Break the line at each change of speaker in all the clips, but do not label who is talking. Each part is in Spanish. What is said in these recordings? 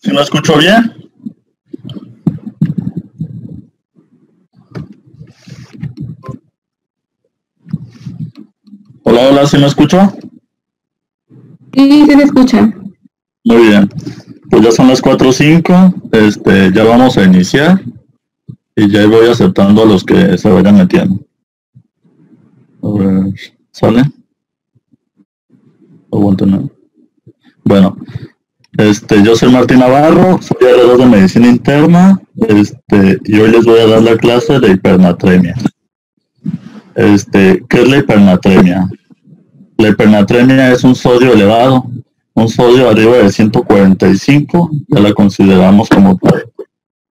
¿Sí me escucho bien? Hola, hola, ¿sí me escucho?
Sí, se escucha.
Muy bien. Pues ya son las 4:05, ya vamos a iniciar y ya voy aceptando a los que se vayan metiendo. A ver, ¿sale? Aguanten. Bueno, yo soy Martín Navarro, soy agregado de medicina interna, y hoy les voy a dar la clase de hipernatremia. ¿Qué es la hipernatremia? La hipernatremia es un sodio elevado, un sodio arriba de 145, ya la consideramos como tal.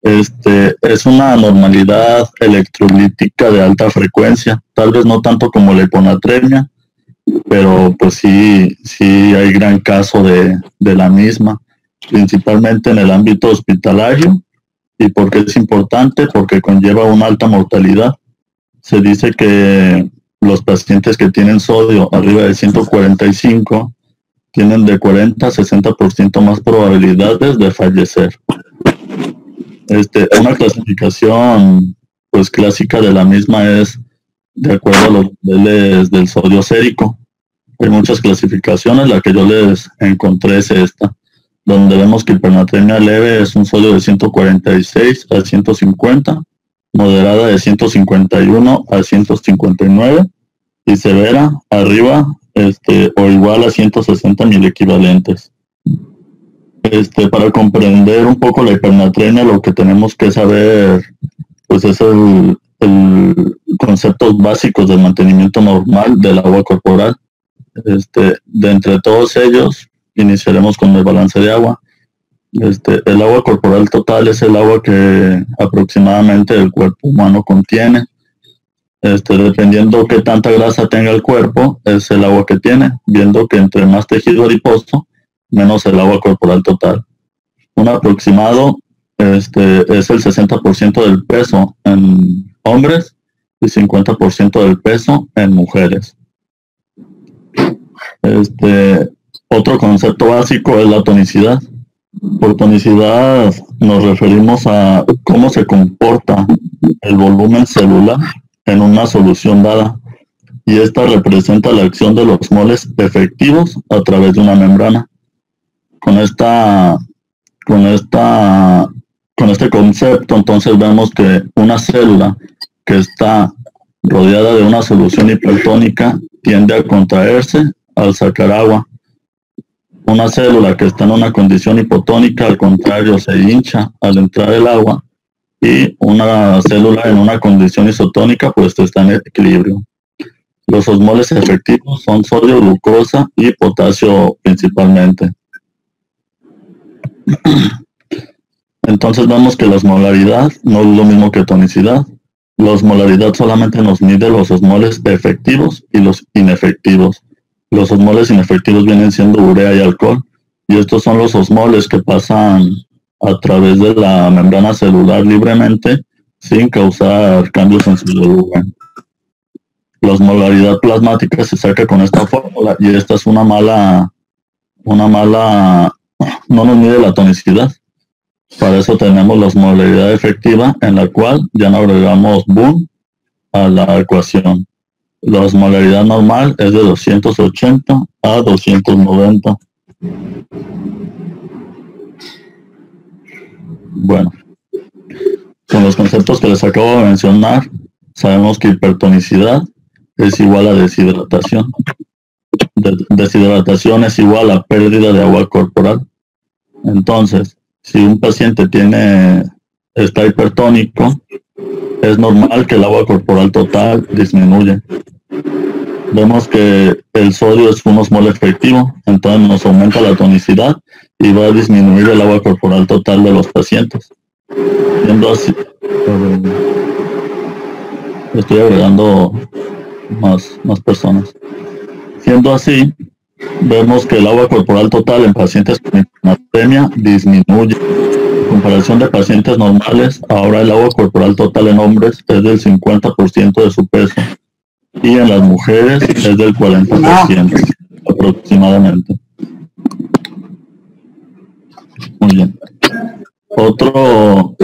Es una anormalidad electrolítica de alta frecuencia, tal vez no tanto como la hiponatremia, pero pues sí hay gran caso de la misma, principalmente en el ámbito hospitalario. ¿Y por qué es importante? Porque conlleva una alta mortalidad. Se dice que los pacientes que tienen sodio arriba de 145 tienen de 40 a 60% más probabilidades de fallecer. Una clasificación pues clásica de la misma es de acuerdo a los niveles del sodio sérico. Hay muchas clasificaciones, la que yo les encontré es esta, donde vemos que hipernatremia leve es un sodio de 146 a 150, moderada de 151 a 159 y severa arriba o igual a 160 milequivalentes. Para comprender un poco la hipernatremia, lo que tenemos que saber pues es el conceptos básicos del mantenimiento normal del agua corporal. De entre todos ellos, iniciaremos con el balance de agua. El agua corporal total es el agua que aproximadamente el cuerpo humano contiene. Dependiendo qué tanta grasa tenga el cuerpo, es el agua que tiene, viendo que entre más tejido adiposo, menos el agua corporal total. Un aproximado es el 60% del peso en hombres y 50% del peso en mujeres. Otro concepto básico es la tonicidad. Por tonicidad nos referimos a cómo se comporta el volumen celular en una solución dada, y esta representa la acción de los moles efectivos a través de una membrana. Con este concepto, entonces vemos que una célula que está rodeada de una solución hipertónica tiende a contraerse al sacar agua. Una célula que está en una condición hipotónica, al contrario, se hincha al entrar el agua, y una célula en una condición isotónica pues está en equilibrio. Los osmoles efectivos son sodio, glucosa y potasio principalmente. Entonces vemos que la osmolaridad no es lo mismo que tonicidad. La osmolaridad solamente nos mide los osmoles efectivos y los inefectivos. Los osmoles inefectivos vienen siendo urea y alcohol, y estos son los osmoles que pasan a través de la membrana celular libremente sin causar cambios en su volumen. La osmolaridad plasmática se saca con esta fórmula, y esta es una mala, no nos mide la tonicidad. Para eso tenemos la osmolaridad efectiva, en la cual ya no agregamos boom a la ecuación. La osmolaridad normal es de 280 a 290. Bueno, con los conceptos que les acabo de mencionar, sabemos que hipertonicidad es igual a deshidratación. Deshidratación es igual a pérdida de agua corporal. Entonces, si un paciente está hipertónico, es normal que el agua corporal total disminuya. Vemos que el sodio es un osmol efectivo, entonces nos aumenta la tonicidad y va a disminuir el agua corporal total de los pacientes. Siendo así, estoy agregando más personas. Siendo así, vemos que el agua corporal total en pacientes con hipernatremia disminuye. En comparación de pacientes normales, ahora el agua corporal total en hombres es del 50% de su peso, y en las mujeres es del 40% aproximadamente. Muy bien. Otro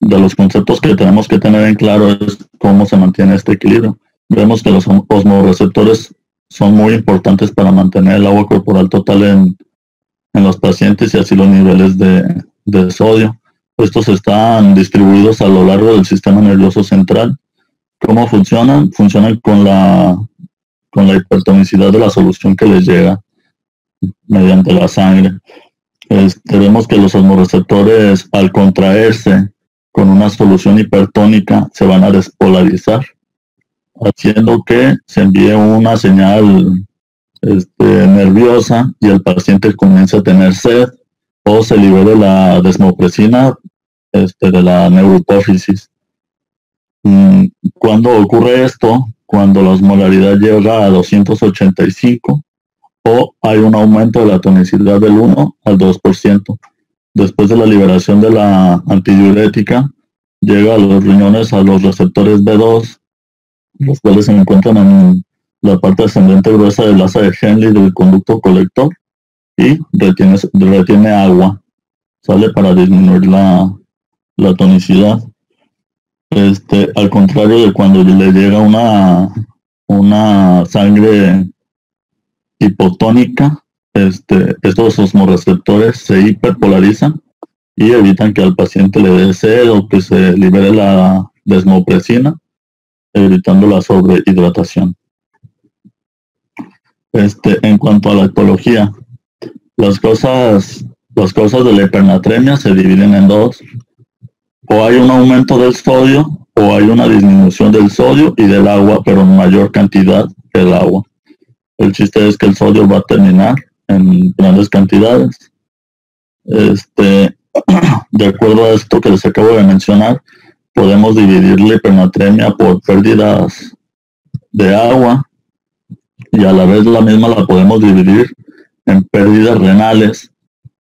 de los conceptos que tenemos que tener en claro es cómo se mantiene este equilibrio. Vemos que los osmoreceptores son muy importantes para mantener el agua corporal total en los pacientes y así los niveles de sodio. Estos están distribuidos a lo largo del sistema nervioso central. ¿Cómo funcionan? Funcionan con la hipertonicidad de la solución que les llega mediante la sangre. Vemos que los osmoreceptores, al contraerse con una solución hipertónica, se van a despolarizar, haciendo que se envíe una señal nerviosa y el paciente comienza a tener sed o se libere la desmopresina de la neurohipófisis. ¿Cuándo ocurre esto? Cuando la osmolaridad llega a 285 o hay un aumento de la tonicidad del 1 al 2%. Después de la liberación de la antidiurética, llega a los riñones a los receptores B2, los cuales se encuentran en la parte ascendente gruesa del asa de Henle del conducto colector y retiene agua, sale para disminuir la tonicidad. Al contrario de cuando le llega una sangre hipotónica, estos osmoreceptores se hiperpolarizan y evitan que al paciente le dé sed o que se libere la desmopresina, evitando la sobrehidratación. En cuanto a la etología, las causas de la hipernatremia se dividen en dos. O hay un aumento del sodio o hay una disminución del sodio y del agua, pero en mayor cantidad del agua. El chiste es que el sodio va a terminar en grandes cantidades. De acuerdo a esto que les acabo de mencionar, podemos dividir la hipernatremia por pérdidas de agua y a la vez la misma la podemos dividir en pérdidas renales,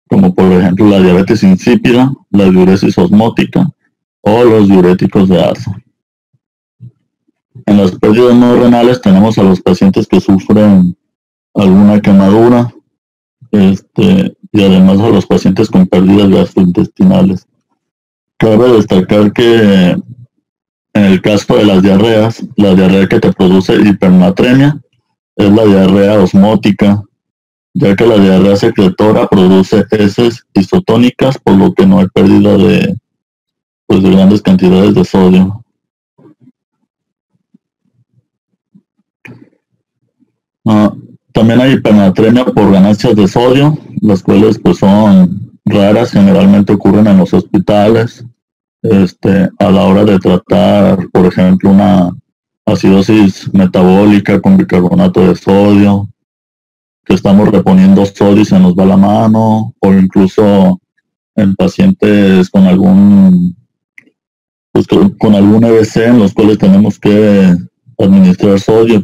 como por ejemplo la diabetes insípida, la diuresis osmótica o los diuréticos de asa. En las pérdidas no renales tenemos a los pacientes que sufren alguna quemadura, y además a los pacientes con pérdidas gastrointestinales. Cabe destacar que en el caso de las diarreas, la diarrea que te produce hipernatremia es la diarrea osmótica, ya que la diarrea secretora produce heces isotónicas, por lo que no hay pérdida de grandes cantidades de sodio. También hay hipernatremia por ganancias de sodio, las cuales pues son raras, generalmente ocurren en los hospitales, a la hora de tratar, por ejemplo, una acidosis metabólica con bicarbonato de sodio, que estamos reponiendo sodio y se nos va la mano, o incluso en pacientes con algún EBC en los cuales tenemos que administrar sodio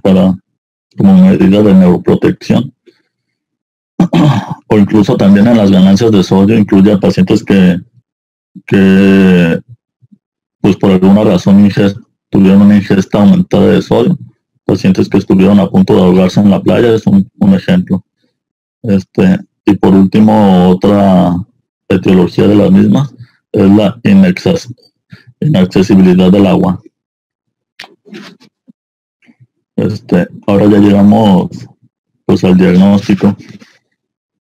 como medida de neuroprotección. O incluso también en las ganancias de sodio incluye a pacientes que pues por alguna razón tuvieron una ingesta aumentada de sodio. Pacientes que estuvieron a punto de ahogarse en la playa es un ejemplo. Y por último, otra etiología de las mismas es la inaccesibilidad del agua. Ahora ya llegamos pues al diagnóstico.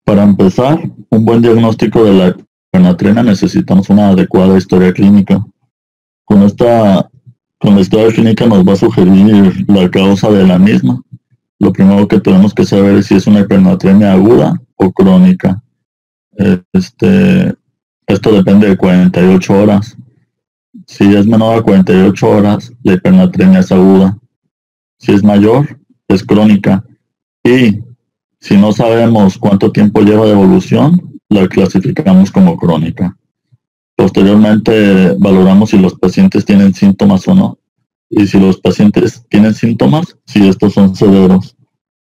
Para empezar, un buen diagnóstico de la hipernatremia necesitamos una adecuada historia clínica. Con la historia clínica nos va a sugerir la causa de la misma. Lo primero que tenemos que saber es si es una hipernatremia aguda o crónica. Esto depende de 48 horas. Si es menor a 48 horas, la hipernatremia es aguda. Si es mayor, es crónica. Y si no sabemos cuánto tiempo lleva de evolución, la clasificamos como crónica. Posteriormente valoramos si los pacientes tienen síntomas o no. Y si los pacientes tienen síntomas, si estos son severos.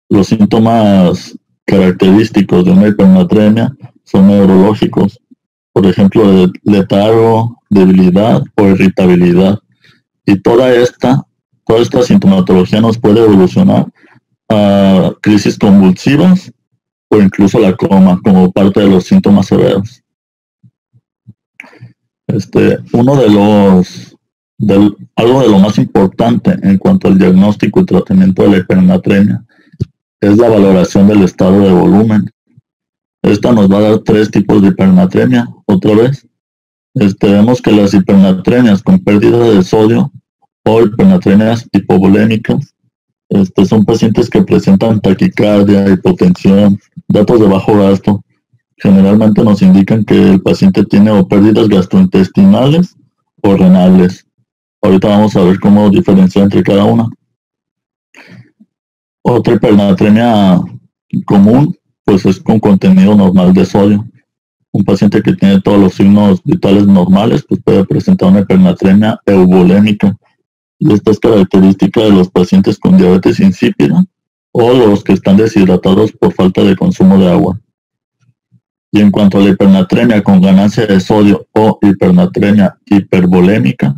Los síntomas característicos de una hipernatremia son neurológicos. Por ejemplo, letargo, debilidad o irritabilidad. Y toda esta sintomatología nos puede evolucionar a crisis convulsivas o incluso la coma como parte de los síntomas severos. Uno de algo de lo más importante en cuanto al diagnóstico y tratamiento de la hipernatremia es la valoración del estado de volumen. Esta nos va a dar 3 tipos de hipernatremia. Otra vez, vemos que las hipernatremias con pérdida de sodio o hipernatremias hipovolémicas son pacientes que presentan taquicardia, hipotensión, datos de bajo gasto. Generalmente nos indican que el paciente tiene o pérdidas gastrointestinales o renales. Ahorita vamos a ver cómo diferenciar entre cada una. Otra hipernatremia común, pues es con contenido normal de sodio. Un paciente que tiene todos los signos vitales normales, pues puede presentar una hipernatremia euvolémica. Y esta es característica de los pacientes con diabetes insípida o los que están deshidratados por falta de consumo de agua. Y en cuanto a la hipernatremia con ganancia de sodio o hipernatremia hipervolémica,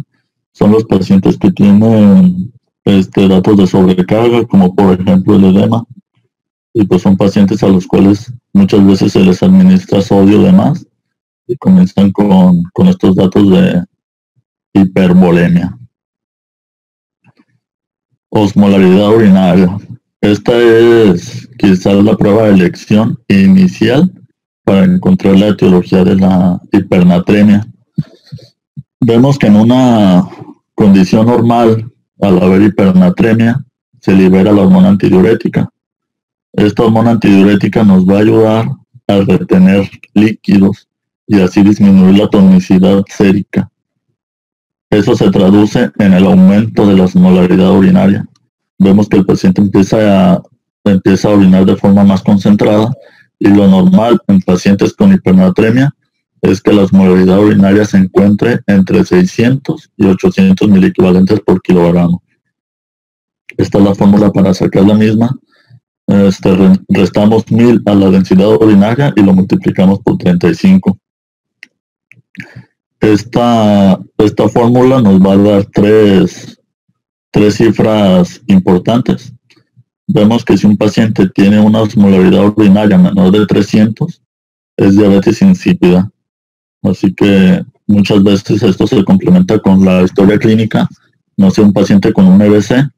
son los pacientes que tienen datos de sobrecarga, como por ejemplo el edema. Y pues son pacientes a los cuales muchas veces se les administra sodio de más y comienzan con estos datos de hipervolemia. Osmolaridad urinaria. Esta es quizás la prueba de elección inicial para encontrar la etiología de la hipernatremia. Vemos que en una condición normal, al haber hipernatremia, se libera la hormona antidiurética. Esta hormona antidiurética nos va a ayudar a retener líquidos y así disminuir la tonicidad sérica. Eso se traduce en el aumento de la osmolaridad urinaria. Vemos que el paciente empieza a orinar de forma más concentrada y lo normal en pacientes con hipernatremia es que la osmolaridad urinaria se encuentre entre 600 y 800 miliequivalentes por kilogramo. Esta es la fórmula para sacar la misma. Restamos 1000 a la densidad urinaria y lo multiplicamos por 35. Esta fórmula nos va a dar tres cifras importantes. Vemos que si un paciente tiene una osmolaridad urinaria menor de 300, es diabetes insípida. Así que muchas veces esto se complementa con la historia clínica. No sé, un paciente con un EBC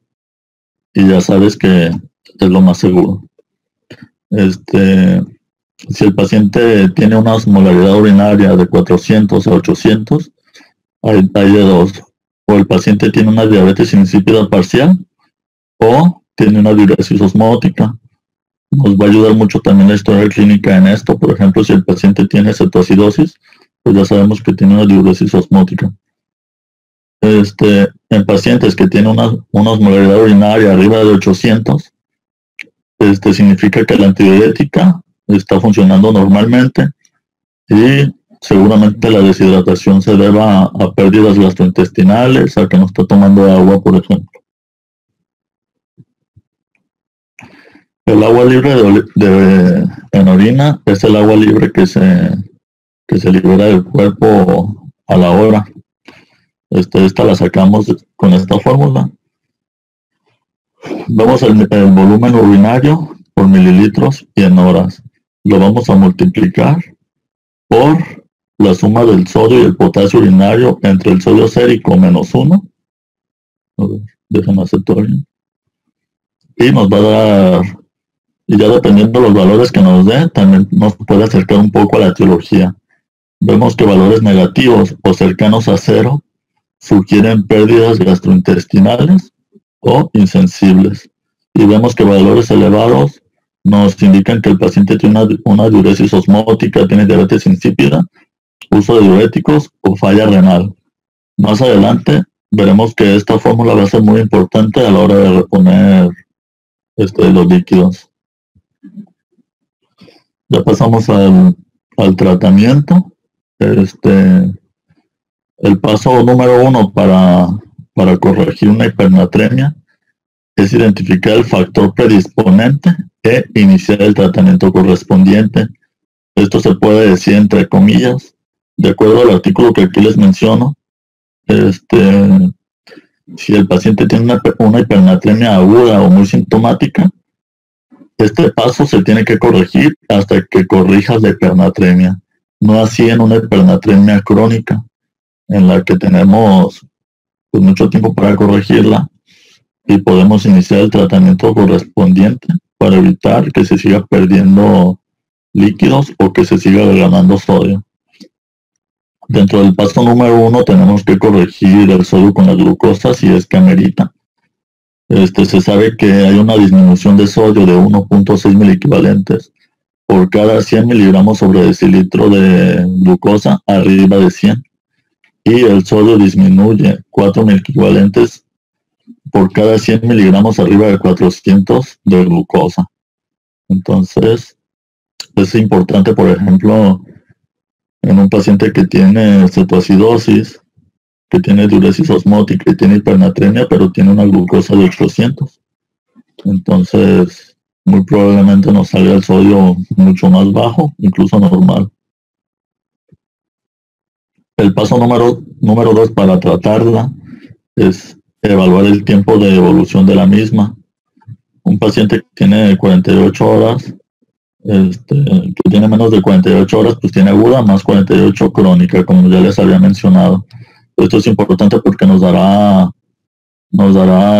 y ya sabes que es lo más seguro. Si el paciente tiene una osmolaridad urinaria de 400 a 800, hay de dos. O el paciente tiene una diabetes insípida parcial o tiene una diuresis osmótica. Nos va a ayudar mucho también la historia clínica en esto. Por ejemplo, si el paciente tiene cetoacidosis, pues ya sabemos que tiene una diuresis osmótica. En pacientes que tienen una osmolaridad urinaria arriba de 800, significa que la antidiurética está funcionando normalmente y seguramente la deshidratación se deba a pérdidas gastrointestinales, a que no está tomando agua, por ejemplo. El agua libre en orina es el agua libre que se libera del cuerpo a la hora. Esta la sacamos con esta fórmula. Vemos el volumen urinario por mililitros y en horas. Lo vamos a multiplicar por la suma del sodio y el potasio urinario entre el sodio sérico menos 1. Déjenme hacer todo bien. Y nos va a dar, y ya dependiendo de los valores que nos dé, también nos puede acercar un poco a la etiología. Vemos que valores negativos o cercanos a 0 sugieren pérdidas gastrointestinales o insensibles. Y vemos que valores elevados nos indican que el paciente tiene una diuresis osmótica, tiene diabetes insípida, uso de diuréticos o falla renal. Más adelante veremos que esta fórmula va a ser muy importante a la hora de reponer los líquidos. Ya pasamos al tratamiento. El paso número 1 para corregir una hipernatremia es identificar el factor predisponente e iniciar el tratamiento correspondiente. Esto se puede decir entre comillas, de acuerdo al artículo que aquí les menciono. Si el paciente tiene una hipernatremia aguda o muy sintomática, este paso se tiene que corregir hasta que corrijas la hipernatremia, no así en una hipernatremia crónica. en la que tenemos pues, mucho tiempo para corregirla y podemos iniciar el tratamiento correspondiente para evitar que se siga perdiendo líquidos o que se siga ganando sodio. Dentro del paso número 1 tenemos que corregir el sodio con la glucosa si es que amerita. Se sabe que hay una disminución de sodio de 1.6 miliequivalentes por cada 100 miligramos sobre decilitro de glucosa arriba de 100. Y el sodio disminuye 4 miliequivalentes por cada 100 miligramos arriba de 400 de glucosa. Entonces, es importante, por ejemplo, en un paciente que tiene cetoacidosis, que tiene diuresis osmótica y tiene hipernatremia, pero tiene una glucosa de 800. Entonces, muy probablemente nos salga el sodio mucho más bajo, incluso normal. El paso número 2 para tratarla es evaluar el tiempo de evolución de la misma. Un paciente que tiene 48 horas, que tiene menos de 48 horas, pues tiene aguda más 48 crónica, como ya les había mencionado. Esto es importante porque nos dará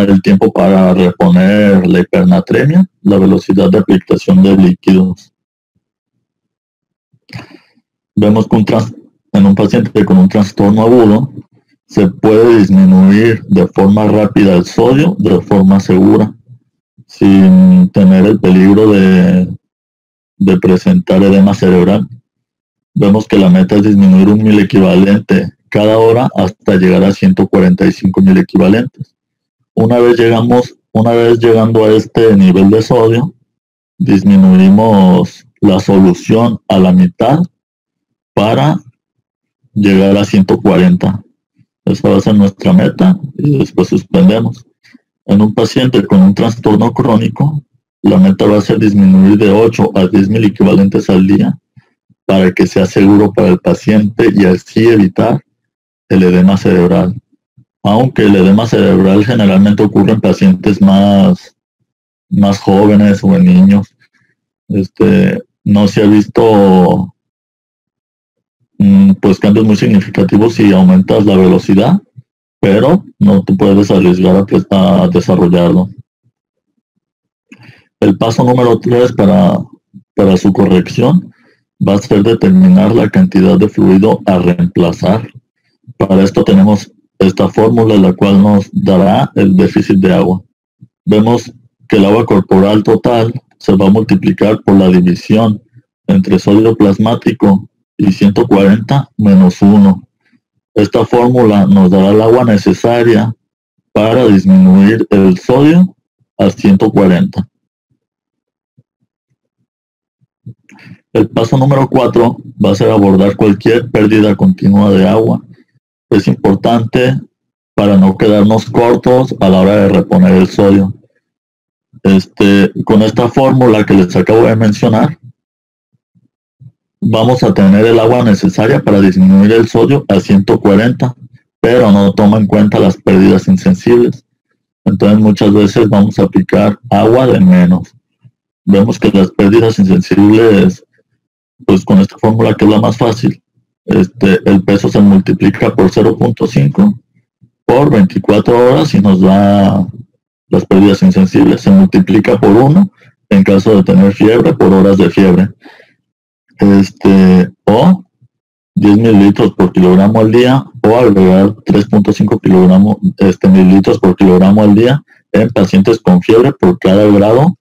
el tiempo para reponer la hipernatremia, la velocidad de aplicación de líquidos. Vemos que en un paciente con un trastorno agudo se puede disminuir de forma rápida el sodio de forma segura, sin tener el peligro de presentar edema cerebral. Vemos que la meta es disminuir 1 miliequivalente cada hora hasta llegar a 145 miliequivalentes. Una vez llegando a este nivel de sodio, disminuimos la solución a la mitad para llegar a 140. Esa va a ser nuestra meta y después suspendemos. En un paciente con un trastorno crónico, la meta va a ser disminuir de 8 a 10 miliequivalentes al día para que sea seguro para el paciente y así evitar el edema cerebral. Aunque el edema cerebral generalmente ocurre en pacientes más jóvenes o en niños, no se ha visto pues cambios muy significativos si aumentas la velocidad, pero no te puedes arriesgar a desarrollarlo. El paso número 3 para su corrección va a ser determinar la cantidad de fluido a reemplazar. Para esto tenemos esta fórmula, la cual nos dará el déficit de agua. Vemos que el agua corporal total se va a multiplicar por la división entre sodio plasmático y 140 menos 1. Esta fórmula nos dará el agua necesaria para disminuir el sodio a 140. El paso número 4 va a ser abordar cualquier pérdida continua de agua. Es importante para no quedarnos cortos a la hora de reponer el sodio. Con esta fórmula que les acabo de mencionar, vamos a tener el agua necesaria para disminuir el sodio a 140, pero no toma en cuenta las pérdidas insensibles. Entonces muchas veces vamos a aplicar agua de menos. Vemos que las pérdidas insensibles, pues con esta fórmula que es la más fácil, el peso se multiplica por 0.5 por 24 horas y nos da las pérdidas insensibles. Se multiplica por 1 en caso de tener fiebre por horas de fiebre. O 10 mililitros por kilogramo al día, o agregar 3.5 mililitros por kilogramo al día en pacientes con fiebre por cada grado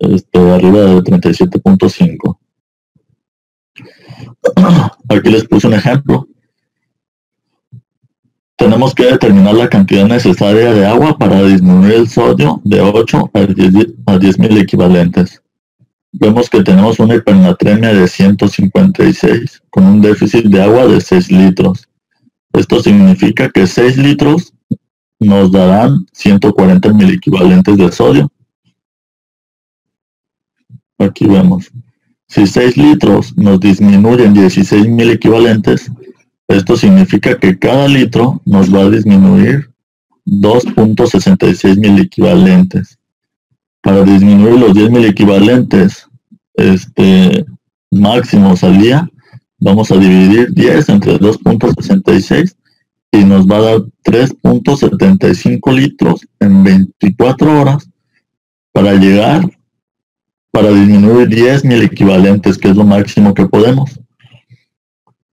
arriba de 37.5. Aquí les puse un ejemplo. Tenemos que determinar la cantidad necesaria de agua para disminuir el sodio de 8 a 10 miliequivalentes. Vemos que tenemos una hipernatremia de 156 con un déficit de agua de 6 litros. Esto significa que 6 litros nos darán 140 miliequivalentes de sodio. Aquí vemos. Si 6 litros nos disminuyen 16 miliequivalentes, esto significa que cada litro nos va a disminuir 2.66 miliequivalentes. Para disminuir los 10 miliequivalentes máximos al día, vamos a dividir 10 entre 2.66 y nos va a dar 3.75 litros en 24 horas para disminuir 10.000 equivalentes, que es lo máximo que podemos.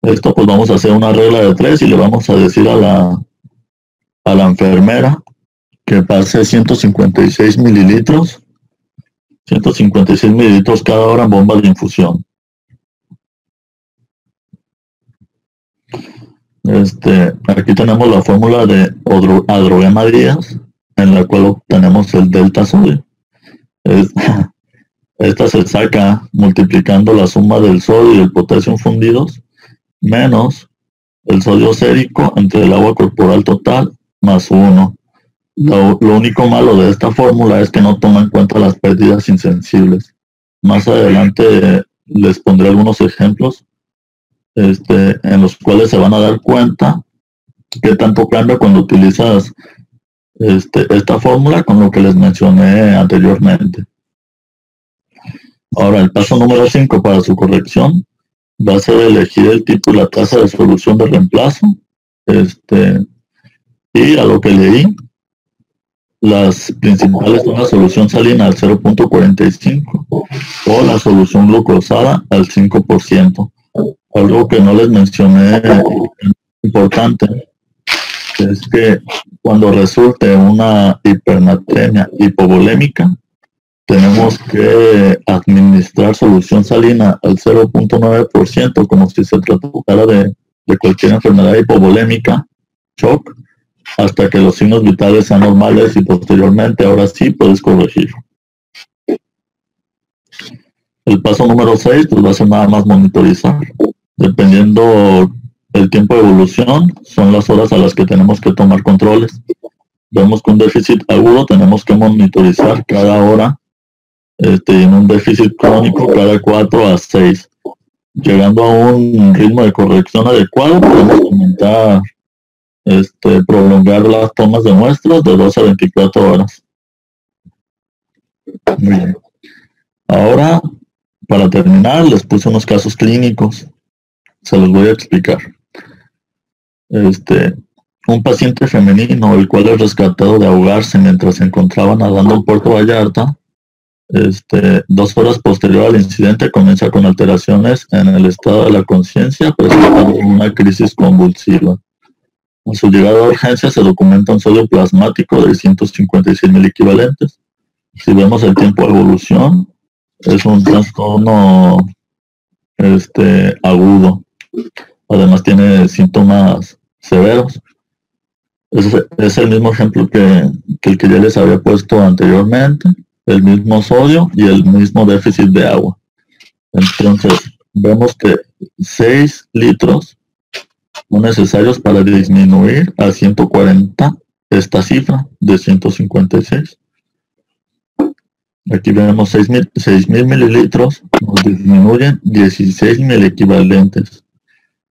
Esto pues vamos a hacer una regla de 3 y le vamos a decir a la enfermera que pase 156 mililitros cada hora en bombas de infusión. Aquí tenemos la fórmula de Adroguema Díaz, en la cual obtenemos el delta sodio. Esta se saca multiplicando la suma del sodio y el potasio fundidos menos el sodio sérico entre el agua corporal total más 1. Lo único malo de esta fórmula es que no toma en cuenta las pérdidas insensibles. Más adelante les pondré algunos ejemplos en los cuales se van a dar cuenta qué tanto cambia cuando utilizas esta fórmula con lo que les mencioné anteriormente. Ahora, el paso número 5 para su corrección va a ser elegir el tipo y la tasa de solución de reemplazo. Y a lo que leí, las principales son la solución salina al 0.45 o la solución glucosada al 5%. Algo que no les mencioné importante es que cuando resulte una hipernatremia hipovolémica, tenemos que administrar solución salina al 0.9% como si se tratara de cualquier enfermedad hipovolémica, shock, hasta que los signos vitales sean normales y posteriormente, ahora sí, puedes corregir. El paso número 6 pues va a ser nada más monitorizar. Dependiendo el tiempo de evolución, son las horas a las que tenemos que tomar controles. Vemos que un déficit agudo tenemos que monitorizar cada hora, y en un déficit crónico cada 4 a 6. Llegando a un ritmo de corrección adecuado, podemos aumentar, prolongar las tomas de muestras de 12 a 24 horas. Muy bien. Ahora, para terminar, les puse unos casos clínicos. Se los voy a explicar. Un paciente femenino, el cual es rescatado de ahogarse mientras se encontraba nadando en Puerto Vallarta, 2 horas posterior al incidente comienza con alteraciones en el estado de la conciencia, presentando una crisis convulsiva. A su llegada a urgencia se documenta un sodio plasmático de 156.000 equivalentes. Si vemos el tiempo de evolución, es un trastorno agudo. Además tiene síntomas severos. Es el mismo ejemplo que el que ya les había puesto anteriormente, el mismo sodio y el mismo déficit de agua. Entonces, vemos que 6 litros son necesarios para disminuir a 140 esta cifra de 156. Aquí vemos 6.000 mililitros, nos disminuyen 16.000 equivalentes.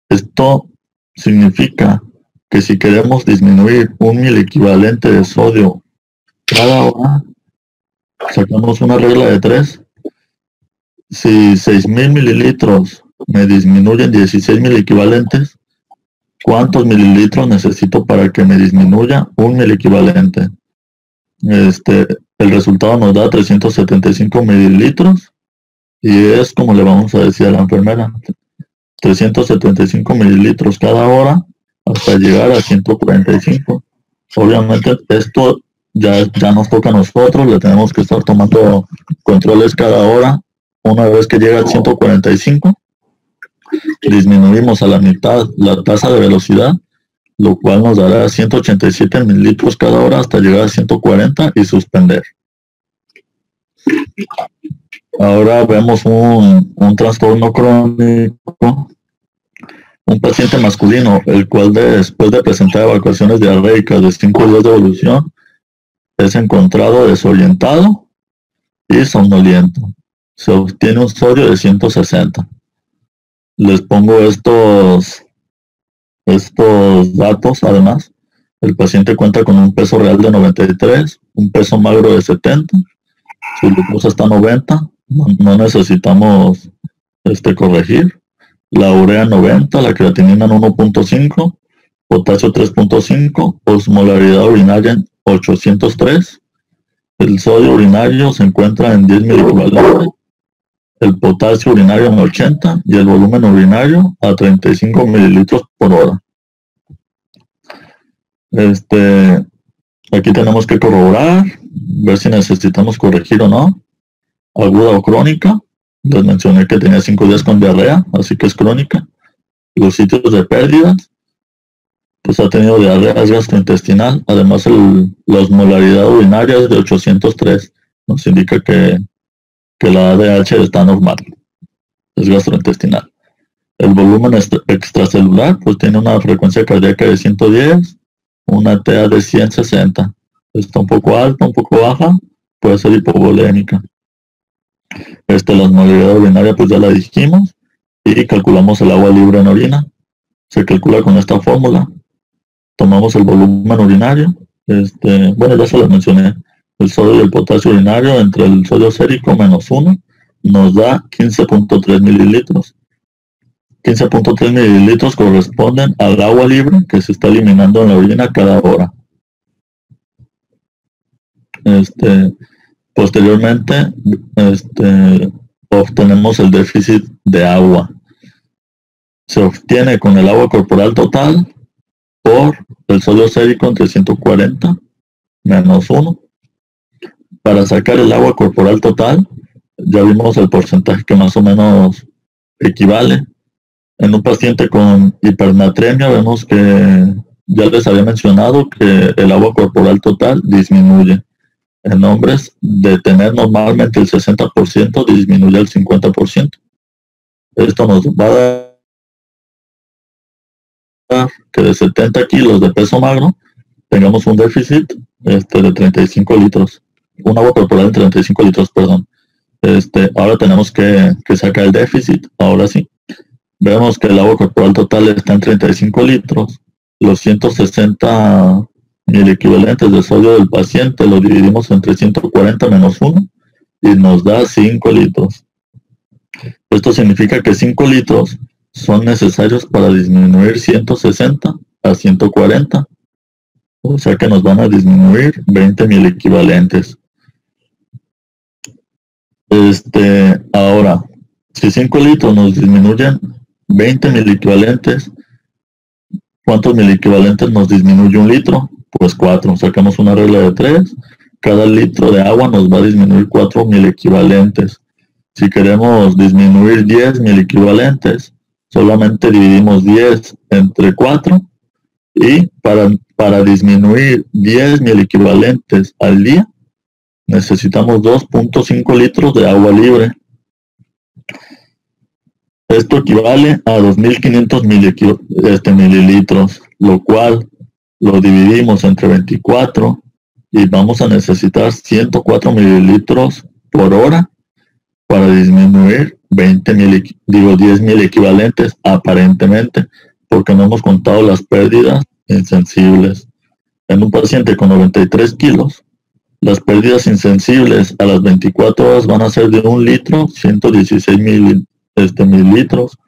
Esto significa que si queremos disminuir 1.000 equivalente de sodio cada hora, sacamos una regla de 3. Si 6.000 mililitros me disminuyen 16.000 equivalentes, ¿cuántos mililitros necesito para que me disminuya 1.000 equivalente? El resultado nos da 375 mililitros y es como le vamos a decir a la enfermera, 375 mililitros cada hora hasta llegar a 145. Obviamente esto ya nos toca a nosotros, le tenemos que estar tomando controles cada hora. Una vez que llega a 145, disminuimos a la mitad la tasa de velocidad, lo cual nos dará 187 mililitros cada hora hasta llegar a 140 y suspender. Ahora vemos un trastorno crónico, un paciente masculino, el cual después de presentar evacuaciones diarreicas de 5 días de evolución, es encontrado desorientado y somnoliento. Se obtiene un sodio de 160. Les pongo estos datos. Además, el paciente cuenta con un peso real de 93, un peso magro de 70, su glucosa está 90, no necesitamos corregir. La urea 90, la creatinina en 1.5, potasio 3.5, osmolaridad urinaria en 803, el sodio urinario se encuentra en 10 miliequivalentes, el potasio urinario en 80 y el volumen urinario a 35 mililitros por hora. Aquí tenemos que corroborar, ver si necesitamos corregir o no, aguda o crónica. Les mencioné que tenía 5 días con diarrea, así que es crónica. Los sitios de pérdidas, pues ha tenido diarrea gastrointestinal, además la osmolaridad urinaria es de 803, nos indica que la ADH está normal, es gastrointestinal. El volumen extracelular, pues tiene una frecuencia cardíaca de 110, una TA de 160, está un poco alta, un poco baja, puede ser hipovolémica. La osmolaridad urinaria, pues ya la dijimos, y calculamos el agua libre en orina, se calcula con esta fórmula. Tomamos el volumen urinario, bueno, ya se lo mencioné, el sodio y el potasio urinario entre el sodio sérico menos 1 nos da 15.3 mililitros. 15.3 mililitros corresponden al agua libre que se está eliminando en la orina cada hora. Posteriormente, obtenemos el déficit de agua. Se obtiene con el agua corporal total por el sodio sérico entre 140 menos 1. Para sacar el agua corporal total, ya vimos el porcentaje que más o menos equivale. En un paciente con hipernatremia vemos que ya les había mencionado que el agua corporal total disminuye. En hombres, de tener normalmente el 60%, disminuye al 50%. Esto nos va a dar que de 70 kilos de peso magro tengamos un déficit de 35 litros. Un agua corporal de 35 litros, perdón. Ahora tenemos que sacar el déficit. Ahora sí. Vemos que el agua corporal total está en 35 litros. Los 160 miliequivalentes de sodio del paciente lo dividimos entre 140 menos 1 y nos da 5 litros. Esto significa que 5 litros son necesarios para disminuir 160 a 140. O sea que nos van a disminuir 20 miliequivalentes. Ahora, si 5 litros nos disminuyen 20 miliequivalentes, ¿cuántos miliequivalentes nos disminuye un litro? Pues 4. Sacamos una regla de 3. Cada litro de agua nos va a disminuir 4 miliequivalentes. Si queremos disminuir 10 miliequivalentes, solamente dividimos 10 entre 4. Y para disminuir 10 miliequivalentes al día, necesitamos 2.5 litros de agua libre. Esto equivale a 2.500 mililitros, lo cual lo dividimos entre 24 y vamos a necesitar 104 mililitros por hora para disminuir 10 miliequivalentes aparentemente, porque no hemos contado las pérdidas insensibles. En un paciente con 93 kilos, las pérdidas insensibles a las 24 horas van a ser de 1 litro, 116 mililitros.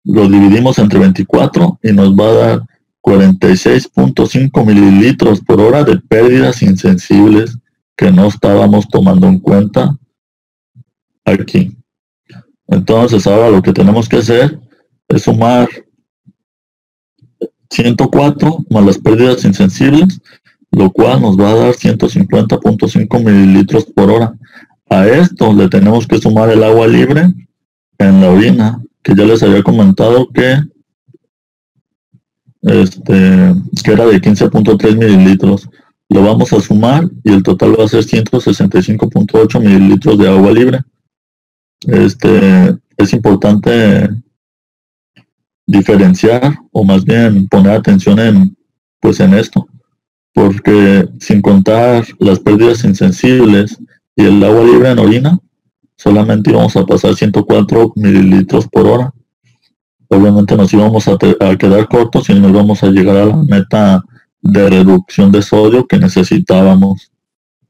Lo dividimos entre 24 y nos va a dar 46.5 mililitros por hora de pérdidas insensibles que no estábamos tomando en cuenta aquí. Entonces ahora lo que tenemos que hacer es sumar 104 más las pérdidas insensibles, lo cual nos va a dar 150.5 mililitros por hora. A esto le tenemos que sumar el agua libre en la orina, que ya les había comentado que era de 15.3 mililitros. Lo vamos a sumar y el total va a ser 165.8 mililitros de agua libre. Es importante diferenciar, o más bien poner atención en esto, porque sin contar las pérdidas insensibles y el agua libre en orina, solamente íbamos a pasar 104 mililitros por hora. Obviamente nos íbamos a quedar cortos y no íbamos a llegar a la meta de reducción de sodio que necesitábamos,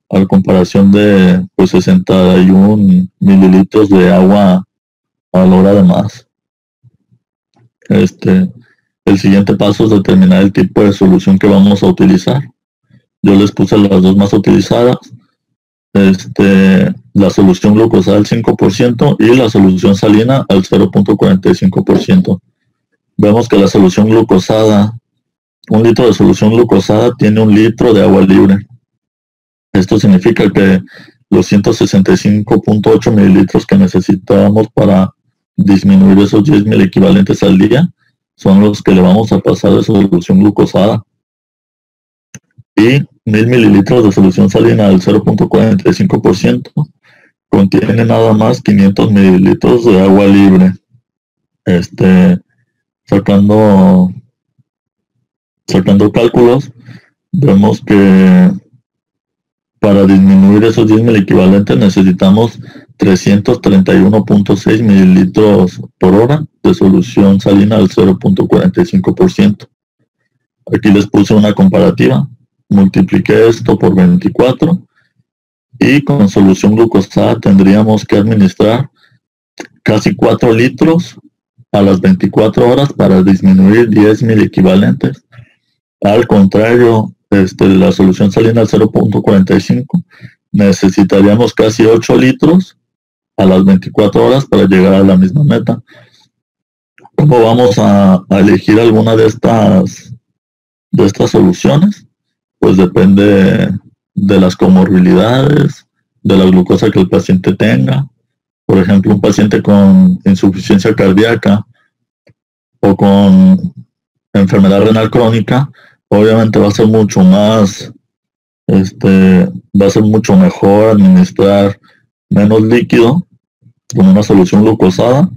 a comparación de 61 mililitros de agua a la hora de más. El siguiente paso es determinar el tipo de solución que vamos a utilizar. Yo les puse las dos más utilizadas. La solución glucosada al 5% y la solución salina al 0.45%. Vemos que la solución glucosada, 1 litro de solución glucosada tiene 1 litro de agua libre. Esto significa que los 165.8 mililitros que necesitamos para disminuir esos 10 mil equivalentes al día son los que le vamos a pasar de solución glucosada. Y 1000 mililitros de solución salina al 0.45% contiene nada más 500 mililitros de agua libre. Sacando cálculos, vemos que para disminuir esos 10 mil equivalentes necesitamos 331.6 mililitros por hora de solución salina al 0.45%. Aquí les puse una comparativa. Multipliqué esto por 24 y con solución glucosada tendríamos que administrar casi 4 litros a las 24 horas para disminuir 10 mil equivalentes. Al contrario, la solución salina al 0.45 necesitaríamos casi 8 litros a las 24 horas para llegar a la misma meta. ¿Cómo vamos a elegir alguna de estas soluciones? Pues depende de las comorbilidades, de la glucosa que el paciente tenga. Por ejemplo, un paciente con insuficiencia cardíaca o con enfermedad renal crónica, obviamente va a ser mucho más, va a ser mucho mejor administrar menos líquido con una solución glucosada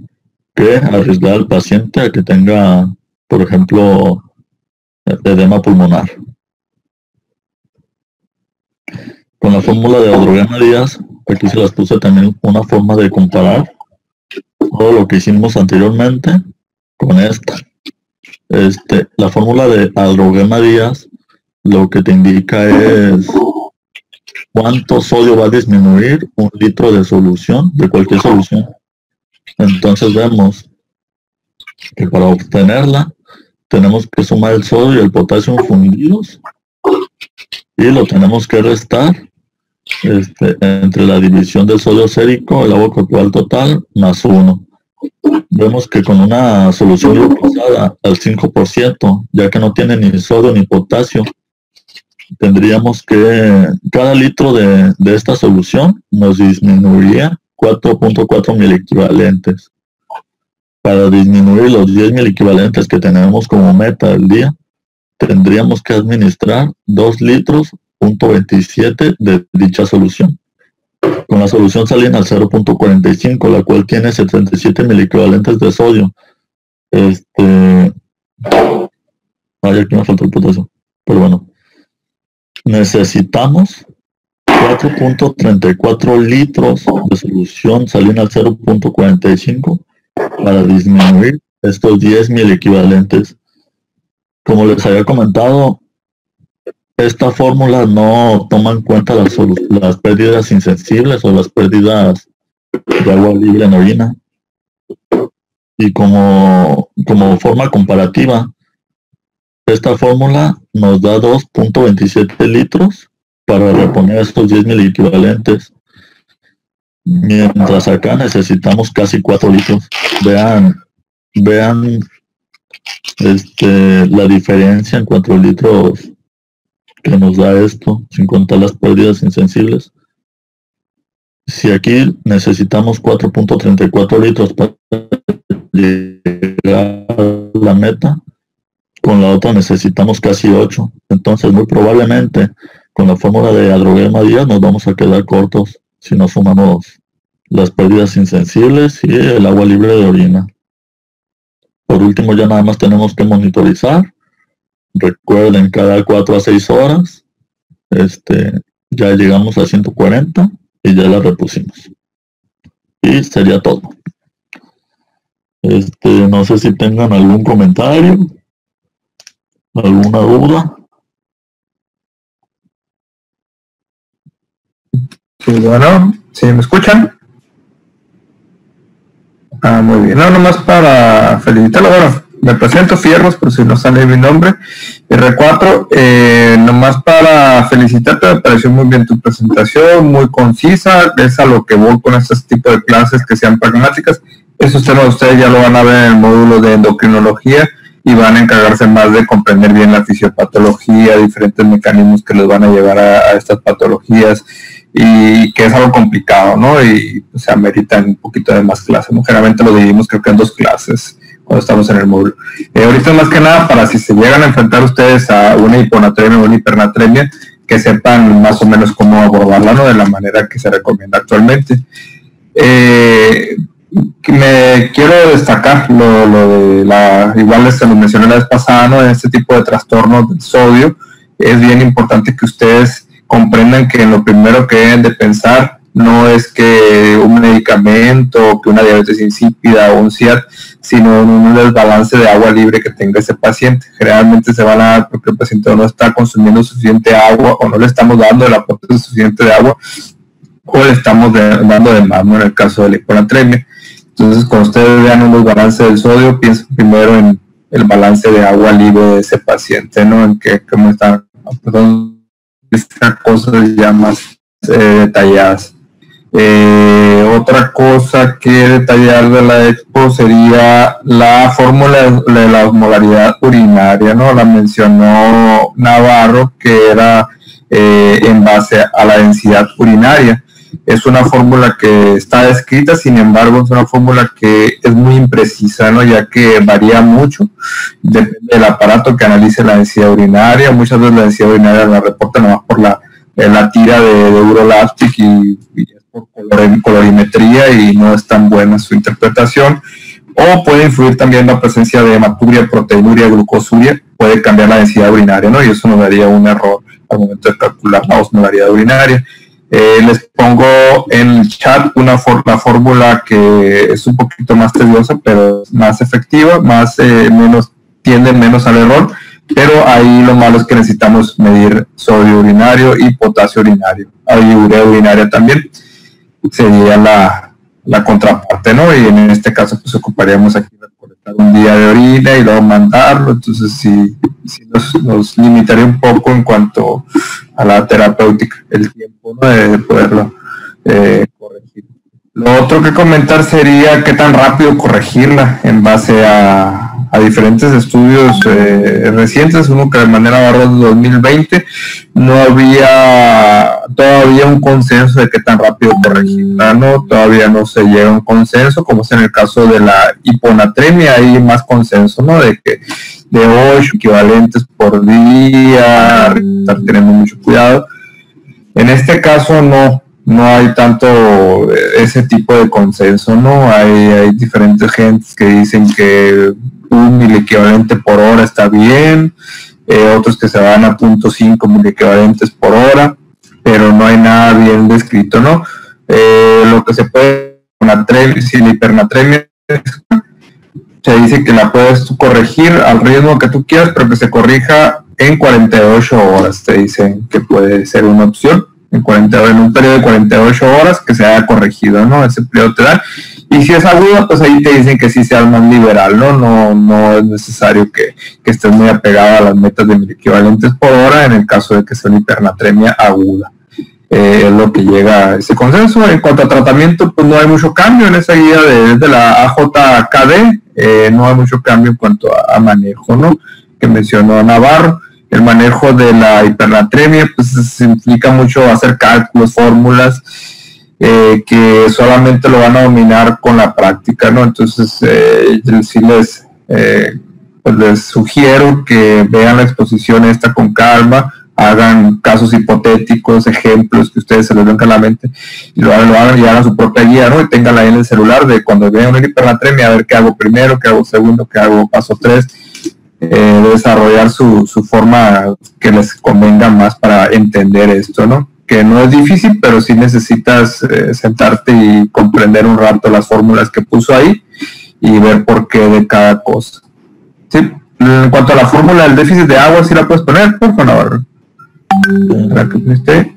que arriesgar al paciente a que tenga, por ejemplo, edema pulmonar. Con la fórmula de Adroguema Díaz, aquí se las puse también una forma de comparar todo lo que hicimos anteriormente con esta. La fórmula de Adroguema Díaz lo que te indica es cuánto sodio va a disminuir 1 litro de solución, de cualquier solución. Entonces vemos que para obtenerla tenemos que sumar el sodio y el potasio fundidos y lo tenemos que restar entre la división del sodio sérico, el agua corporal total, más 1. Vemos que con una solución glucosada al 5%, ya que no tiene ni sodio ni potasio, tendríamos que cada litro de esta solución nos disminuiría 4.4 mil equivalentes. Para disminuir los 10 mil equivalentes que tenemos como meta del día, tendríamos que administrar 2 litros 0.27 de dicha solución. Con la solución salina al 0.45, la cual tiene 77 mil equivalentes de sodio. Aquí me falta el potasio, pero bueno. Necesitamos 4.34 litros de solución salina al 0.45 para disminuir estos 10 mil equivalentes. Como les había comentado, esta fórmula no toma en cuenta las pérdidas insensibles o las pérdidas de agua libre en orina. Y como forma comparativa, esta fórmula nos da 2.27 litros para reponer estos 10 mil equivalentes. Mientras acá necesitamos casi 4 litros. Vean la diferencia en 4 litros que nos da esto, sin contar las pérdidas insensibles. Si aquí necesitamos 4.34 litros para llegar a la meta, con la otra necesitamos casi 8. Entonces, muy probablemente, con la fórmula de Adroguema Díaz nos vamos a quedar cortos si no sumamos las pérdidas insensibles y el agua libre de orina. Por último, ya nada más tenemos que monitorizar. Recuerden, cada 4 a 6 horas ya llegamos a 140 y ya la repusimos. Y sería todo. No sé si tengan algún comentario, alguna duda.
Sí, bueno, ¿sí me escuchan? Muy bien. No, nomás para felicitarlo, bueno, Me presento, Fierros, por si no sale mi nombre. R4, nomás para felicitarte, me pareció muy bien tu presentación, muy concisa, es a lo que voy con este tipo de clases que sean pragmáticas. Esos temas ustedes ya lo van a ver en el módulo de endocrinología y van a encargarse más de comprender bien la fisiopatología, diferentes mecanismos que les van a llevar a estas patologías, y que es algo complicado, ¿no? Y o sea, ameritan un poquito de más clases, ¿no? Generalmente lo dividimos creo que en 2 clases cuando estamos en el módulo. Ahorita más que nada para si se llegan a enfrentar ustedes a una hiponatremia o una hipernatremia, que sepan más o menos cómo abordarla, ¿no? De la manera que se recomienda actualmente. Me quiero destacar lo de igual se lo mencioné la vez pasada, ¿no? En este tipo de trastornos del sodio, es bien importante que ustedes comprendan que lo primero que deben de pensar no es que un medicamento, que una diabetes insípida o un CIAT, sino un desbalance de agua libre que tenga ese paciente. Generalmente se van a dar porque el paciente no está consumiendo suficiente agua, o no le estamos dando el aporte suficiente de agua, o le estamos dando de más, ¿no? En el caso de la hiponatremia. Entonces, cuando ustedes vean un desbalance del sodio, piensen primero en el balance de agua libre de ese paciente, ¿no? En que cómo están, perdón, estas cosas ya más detalladas. Otra cosa que detallar de la expo sería la fórmula de la osmolaridad urinaria, ¿no? La mencionó Navarro, que era en base a la densidad urinaria. Es una fórmula que está descrita, sin embargo es una fórmula que es muy imprecisa, ¿no? Ya que varía mucho, depende del aparato que analice la densidad urinaria. Muchas veces la densidad urinaria la reporta nomás por la tira de Eurolastic y es por colorimetría, y no es tan buena su interpretación. O puede influir también la presencia de hematuria, proteinuria, glucosuria, puede cambiar la densidad urinaria, ¿no? Y eso nos daría un error al momento de calcular la osmolaridad urinaria. Les pongo en el chat la fórmula que es un poquito más tediosa, pero más efectiva, tiende menos al error, pero ahí lo malo es que necesitamos medir sodio urinario y potasio urinario. Hay urea urinaria también, sería la contraparte, ¿no? Y en este caso pues ocuparíamos aquí recolectar un día de orina y luego mandarlo. Entonces sí nos limitaría un poco en cuanto a la terapéutica, el tiempo, ¿no? De poderlo corregir. Lo otro que comentar sería qué tan rápido corregirla en base a diferentes estudios recientes. Uno que de manera Navarro de 2020 no había todavía un consenso de qué tan rápido corregirla, ¿no? Todavía no se llega a un consenso, como es en el caso de la hiponatremia. Hay más consenso, ¿no? De 8 equivalentes por día, estar teniendo mucho cuidado. En este caso no hay tanto ese tipo de consenso, ¿no? Hay diferentes gentes que dicen que 1 miliequivalente por hora está bien, otros que se van a 0.5 miliequivalentes por hora, pero no hay nada bien descrito, ¿no? Lo que se puede con si la hipernatremia se dice que la puedes corregir al ritmo que tú quieras, pero que se corrija en 48 horas, te dicen que puede ser una opción. En un periodo de 48 horas que se haya corregido, ¿no? Ese periodo te da. Y si es aguda, pues ahí te dicen que sí seas más liberal, ¿no? No es necesario que estés muy apegado a las metas de equivalentes por hora en el caso de que sea una hipernatremia aguda. Es lo que llega a ese consenso. En cuanto a tratamiento, pues no hay mucho cambio en esa guía de la AJKD, no hay mucho cambio en cuanto a manejo, ¿no? Que mencionó Navarro. El manejo de la hipernatremia pues implica mucho hacer cálculos, fórmulas, que solamente lo van a dominar con la práctica, ¿no? Entonces sí les sugiero que vean la exposición esta con calma, hagan casos hipotéticos, ejemplos que ustedes se les vengan a la mente, y lo hagan y hagan su propia guía, ¿no? Y tenganla ahí en el celular de cuando vean una hipernatremia, a ver qué hago primero, qué hago segundo, qué hago paso 3, desarrollar su forma que les convenga más para entender esto, ¿no? Que no es difícil, pero sí necesitas sentarte y comprender un rato las fórmulas que puso ahí y ver por qué de cada cosa. Sí. En cuanto a la fórmula del déficit de agua, ¿sí la puedes poner, por favor? ¿Para que esté?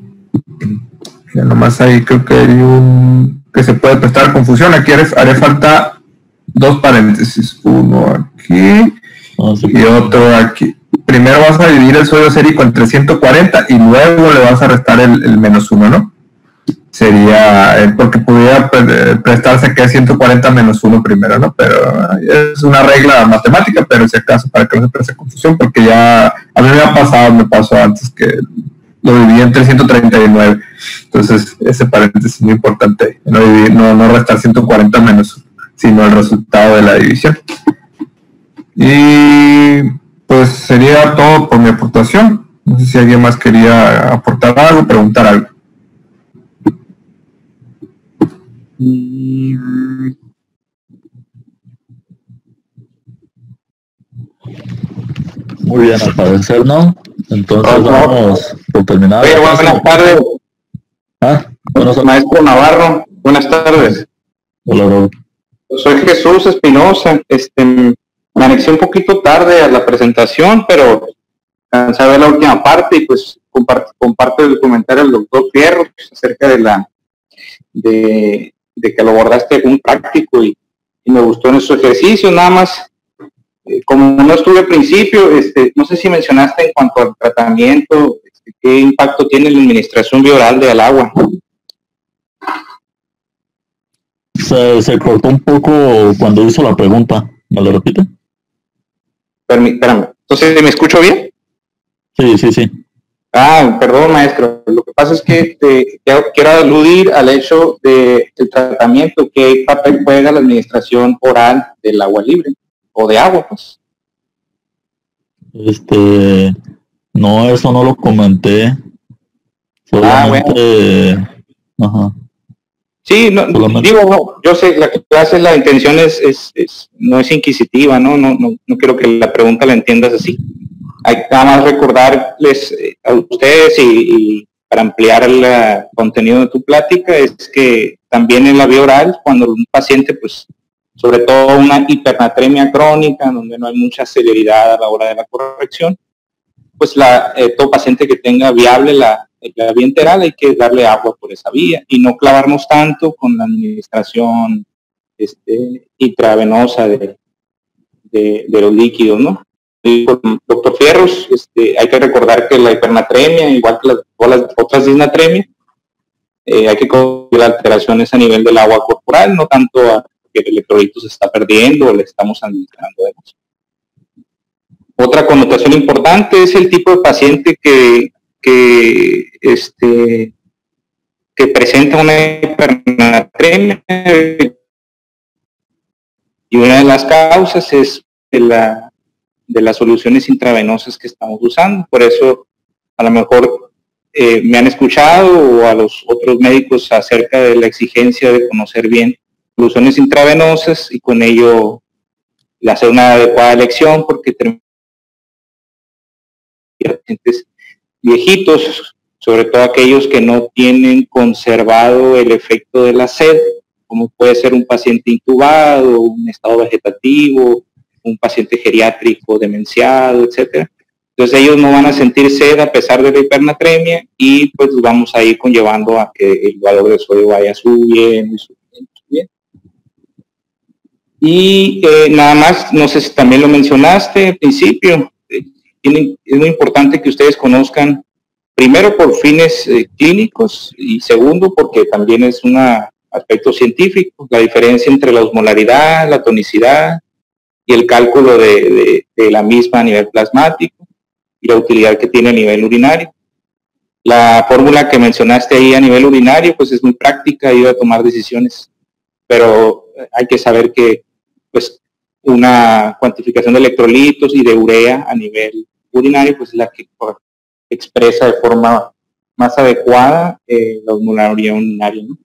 Ya nomás ahí creo que hay que se puede prestar confusión. Aquí haré falta 2 paréntesis. Uno aquí Y otro aquí. Primero vas a dividir el sodio sérico entre 140 y luego le vas a restar el menos 1, ¿no? Sería, porque pudiera prestarse que es 140 menos 1 primero, ¿no? Pero es una regla matemática, pero si acaso, para que no se preste confusión, porque ya a mí me pasó antes que lo dividí entre 139. Entonces, ese paréntesis es muy importante, no restar 140 menos 1, sino el resultado de la división. Y pues sería todo por mi aportación. No sé si alguien más quería aportar algo, preguntar algo.
Muy bien, al parecer no. Entonces vamos por terminar.
Oye, buenas tardes. Maestro Navarro, buenas tardes.
Hola, Robert.
Soy Jesús Espinosa. Me anexé un poquito tarde a la presentación, pero alcancé a ver la última parte y pues comparte el comentario del doctor Fierro acerca de que lo abordaste un práctico y me gustó en esos ejercicios. Nada más, como no estuve al principio, no sé si mencionaste en cuanto al tratamiento, qué impacto tiene la administración bioral del agua.
Se cortó un poco cuando hizo la pregunta. ¿Me lo repite?
Espérame. Entonces, ¿me escucho bien?
Sí.
Perdón, maestro. Lo que pasa es que quiero aludir al hecho del tratamiento, qué papel juega la administración oral del agua libre o de agua, pues.
No, eso no lo comenté. Solamente,
bueno.
Ajá.
Sí, yo sé, la intención no es inquisitiva, no quiero que la pregunta la entiendas así. Hay nada más recordarles a ustedes y para ampliar el contenido de tu plática, es que también en la vía oral, cuando un paciente, pues, sobre todo una hipernatremia crónica, donde no hay mucha celeridad a la hora de la corrección, pues todo paciente que tenga viable la vía enteral hay que darle agua por esa vía y no clavarnos tanto con la administración intravenosa de los líquidos, ¿no? Y doctor Fierros, hay que recordar que la hipernatremia, igual que las otras disnatremias, hay que considerar alteraciones a nivel del agua corporal, no tanto a que el electrolito se está perdiendo o le estamos administrando de más. Otra connotación importante es el tipo de paciente que presenta una hipernatremia, y una de las causas es de las soluciones intravenosas que estamos usando. Por eso, a lo mejor me han escuchado o a los otros médicos acerca de la exigencia de conocer bien soluciones intravenosas y con ello hacer una adecuada elección, porque pacientes viejitos, sobre todo aquellos que no tienen conservado el efecto de la sed, como puede ser un paciente intubado, un estado vegetativo, un paciente geriátrico demenciado, etcétera. Entonces ellos no van a sentir sed a pesar de la hipernatremia y pues vamos a ir conllevando a que el valor de sodio vaya subiendo. Y nada más, no sé si también lo mencionaste al principio, es muy importante que ustedes conozcan, primero por fines clínicos y segundo porque también es un aspecto científico, la diferencia entre la osmolaridad, la tonicidad y el cálculo de la misma a nivel plasmático y la utilidad que tiene a nivel urinario. La fórmula que mencionaste ahí a nivel urinario pues es muy práctica, ayuda a tomar decisiones, pero hay que saber que pues una cuantificación de electrolitos y de urea a nivel urinario pues es la que expresa de forma más adecuada la osmolaridad urinaria, ¿no?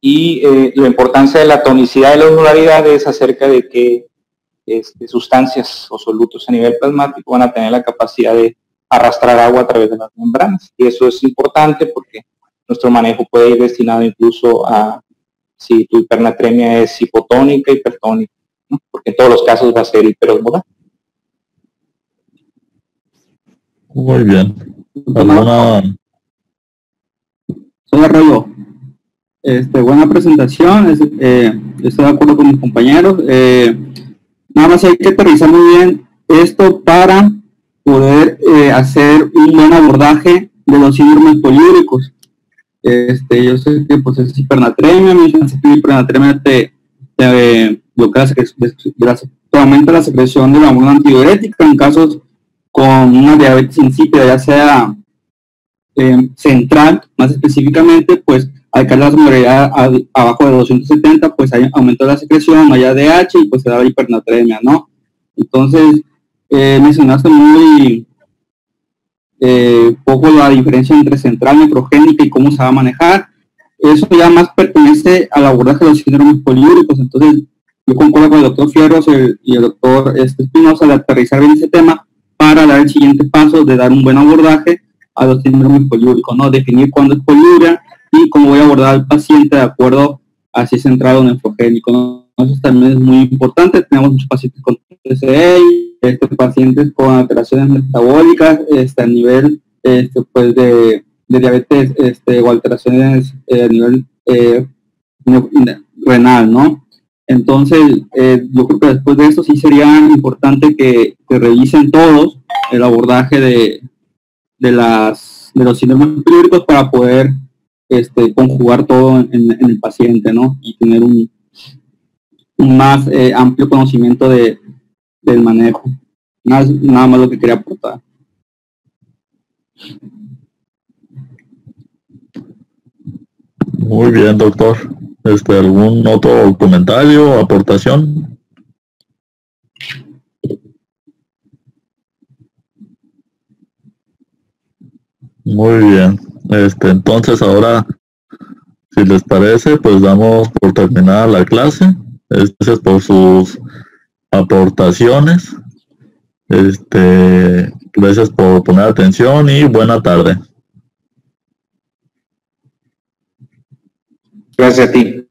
Y la importancia de la tonicidad y la osmolaridad es acerca de que sustancias o solutos a nivel plasmático van a tener la capacidad de arrastrar agua a través de las membranas, y eso es importante porque nuestro manejo puede ir destinado incluso a si tu hipernatremia es hipotónica, hipertónica, ¿no? Porque en todos los casos va a ser hiperosmolar.
Muy bien.
Soy Arroyo. Buena presentación, estoy de acuerdo con mis compañeros. Nada más hay que aterrizar muy bien esto para poder hacer un buen abordaje de los síndromes poliúricos. Yo sé que pues es hipernatremia, hipernatremia te bloquea aumenta la secreción de la hormona antidiurética en casos con una diabetes insípida, ya sea central, más específicamente, pues al caer la osmolaridad abajo de 270, pues hay aumento de la secreción, no hay ADH y pues se da la hipernatremia, ¿no? Entonces, mencionaste muy poco la diferencia entre central, nefrogénica y cómo se va a manejar. Eso ya más pertenece al abordaje de los síndromes poliúricos. Entonces, yo concuerdo con el doctor Fierros y el doctor Espinosa de aterrizar bien ese tema para dar el siguiente paso de dar un buen abordaje a los síndromes poliúricos, ¿no? Definir cuándo es poliuria y cómo voy a abordar al paciente de acuerdo a si es central o nefrogénico, ¿no? Eso también es muy importante. Tenemos muchos pacientes con TCA, pacientes con alteraciones metabólicas a nivel pues de diabetes o alteraciones a nivel renal, ¿no? Entonces, yo creo que después de esto sí sería importante que revisen todos el abordaje de los síndromes poliúricos para poder conjugar todo en el paciente, ¿no? Y tener un más amplio conocimiento del manejo. Nada más lo que quería aportar.
Muy bien, doctor. ¿Algún otro comentario o aportación? Muy bien. Entonces ahora, si les parece, pues damos por terminada la clase. Gracias por sus aportaciones. Gracias por poner atención y buena tarde.
Gracias a ti.